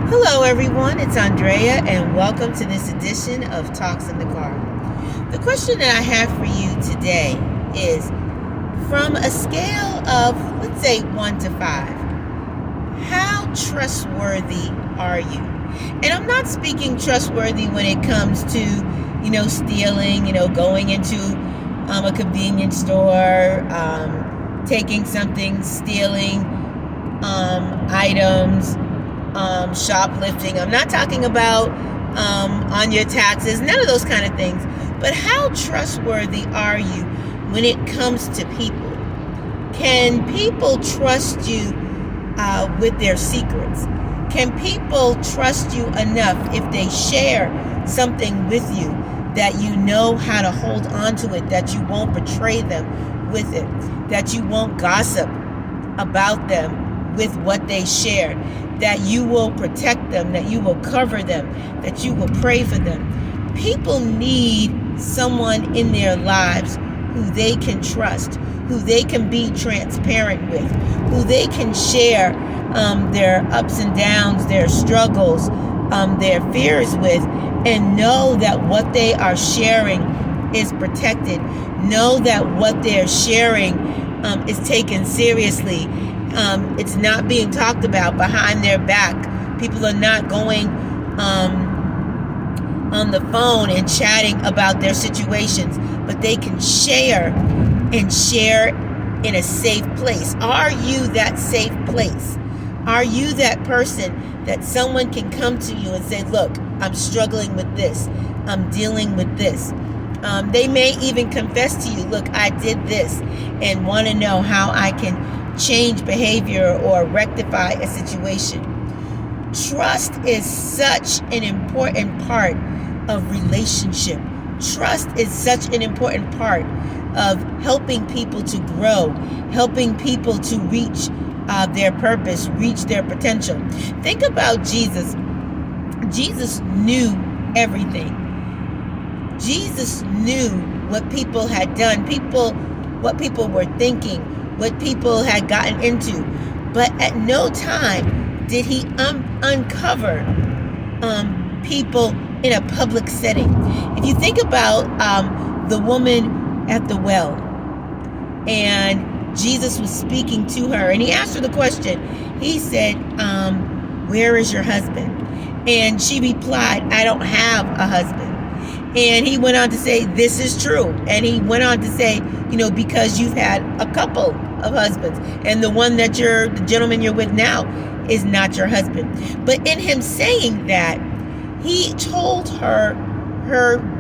Hello, everyone. It's Andrea, and welcome to this edition of Talks in the Car. The question that I have for you today is from a scale of, let's say, 1 to 5, how trustworthy are you? And I'm not speaking trustworthy when it comes to, stealing, going into a convenience store, taking something, stealing items, shoplifting. I'm not talking about on your taxes, none of those kind of things. But how trustworthy are you when it comes to people? Can people trust you with their secrets? Can people trust you enough if they share something with you that you know how to hold on to it, that you won't betray them with it, that you won't gossip about them with what they share, that you will protect them, that you will cover them, that you will pray for them? People need someone in their lives who they can trust, who they can be transparent with, who they can share their ups and downs, their struggles, their fears with, and know that what they are sharing is protected. Know that what they're sharing is taken seriously. It's not being talked about behind their back. People are not going on the phone and chatting about their situations, but they can share and share in a safe place. Are you that safe place? Are you that person that someone can come to you and say, look, I'm struggling with this. I'm dealing with this. They may even confess to you, look, I did this, and want to know how I can change behavior or rectify a situation. Trust is such an important part of relationship. Trust is such an important part of helping people to grow, helping people to reach their purpose, reach their potential. Think about Jesus. Jesus knew everything. Jesus knew what people had done, what people were thinking, what people had gotten into. But at no time did he uncover people in a public setting. If you think about the woman at the well, and Jesus was speaking to her, and he asked her the question. He said, where is your husband? And she replied, I don't have a husband. And he went on to say, this is true. And he went on to say, because you've had a couple of husbands, and the gentleman you're with now is not your husband. But in him saying that, he told her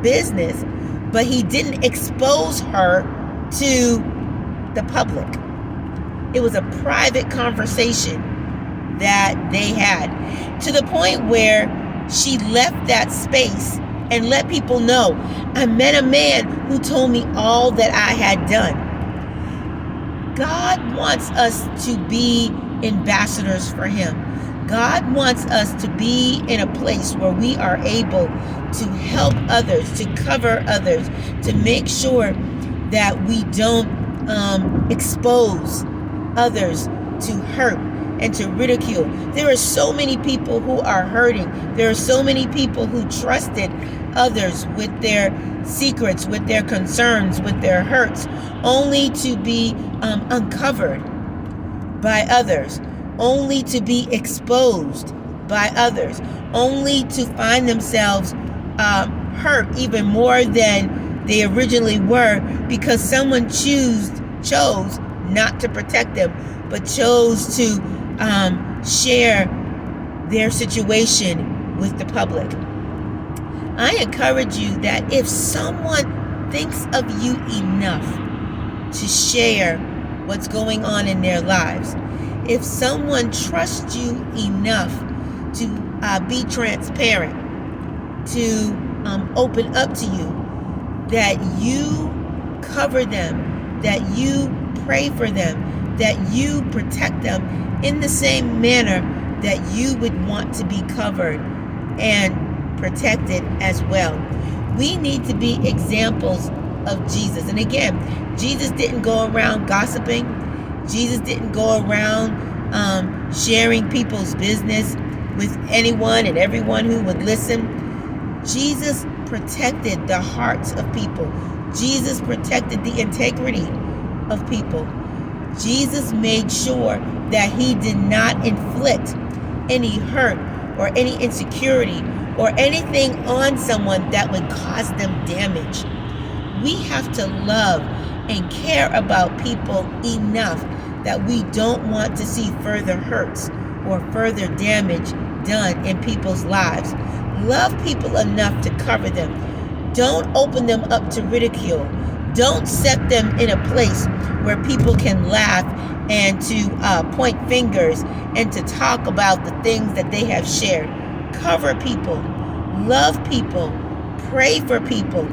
business, but he didn't expose her to the public. It was a private conversation that they had, to the point where she left that space and let people know, I met a man who told me all that I had done. God wants us to be ambassadors for him. God wants us to be in a place where we are able to help others, to cover others, to make sure that we don't expose others to hurt and to ridicule. There are so many people who are hurting. There are so many people who trusted others with their secrets, with their concerns, with their hurts, only to be uncovered by others, only to be exposed by others, only to find themselves hurt even more than they originally were, because someone chose not to protect them, but chose to share their situation with the public. I encourage you that if someone thinks of you enough to share what's going on in their lives, if someone trusts you enough to be transparent, to open up to you, that you cover them, that you pray for them, that you protect them in the same manner that you would want to be covered and protected as well. We need to be examples of Jesus. And again, Jesus didn't go around gossiping. Jesus didn't go around sharing people's business. with anyone and everyone who would listen. Jesus protected the hearts of people. Jesus protected the integrity of people. Jesus made sure that he did not inflict any hurt or any insecurity or anything on someone that would cause them damage. We have to love and care about people enough that we don't want to see further hurts or further damage done in people's lives. Love people enough to cover them. Don't open them up to ridicule. Don't set them in a place where people can laugh and to point fingers and to talk about the things that they have shared. Cover people. Love people. Pray for people.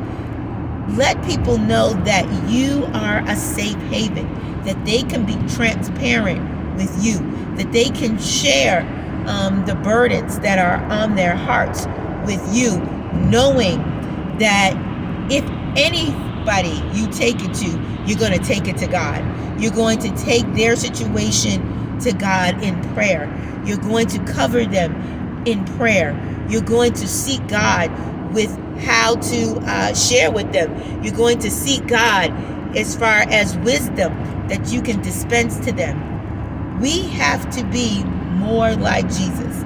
Let people know that you are a safe haven, that they can be transparent with you, that they can share the burdens that are on their hearts with you, knowing that if anybody you take it to, you're going to take it to God. You're going to take their situation to God in prayer. You're going to cover them in prayer. You're going to seek God with how to share with them. You're going to seek God as far as wisdom that you can dispense to them. We have to be more like Jesus.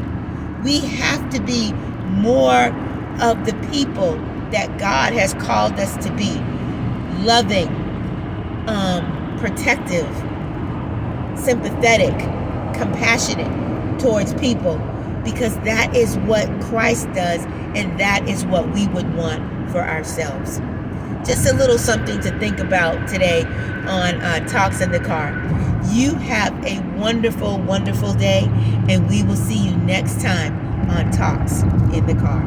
We have to be more of the people that God has called us to be. Loving, protective, sympathetic, compassionate towards people, because that is what Christ does, and that is what we would want for ourselves. Just a little something to think about today on Talks in the Car. You have a wonderful, wonderful day, and we will see you next time on Talks in the Car.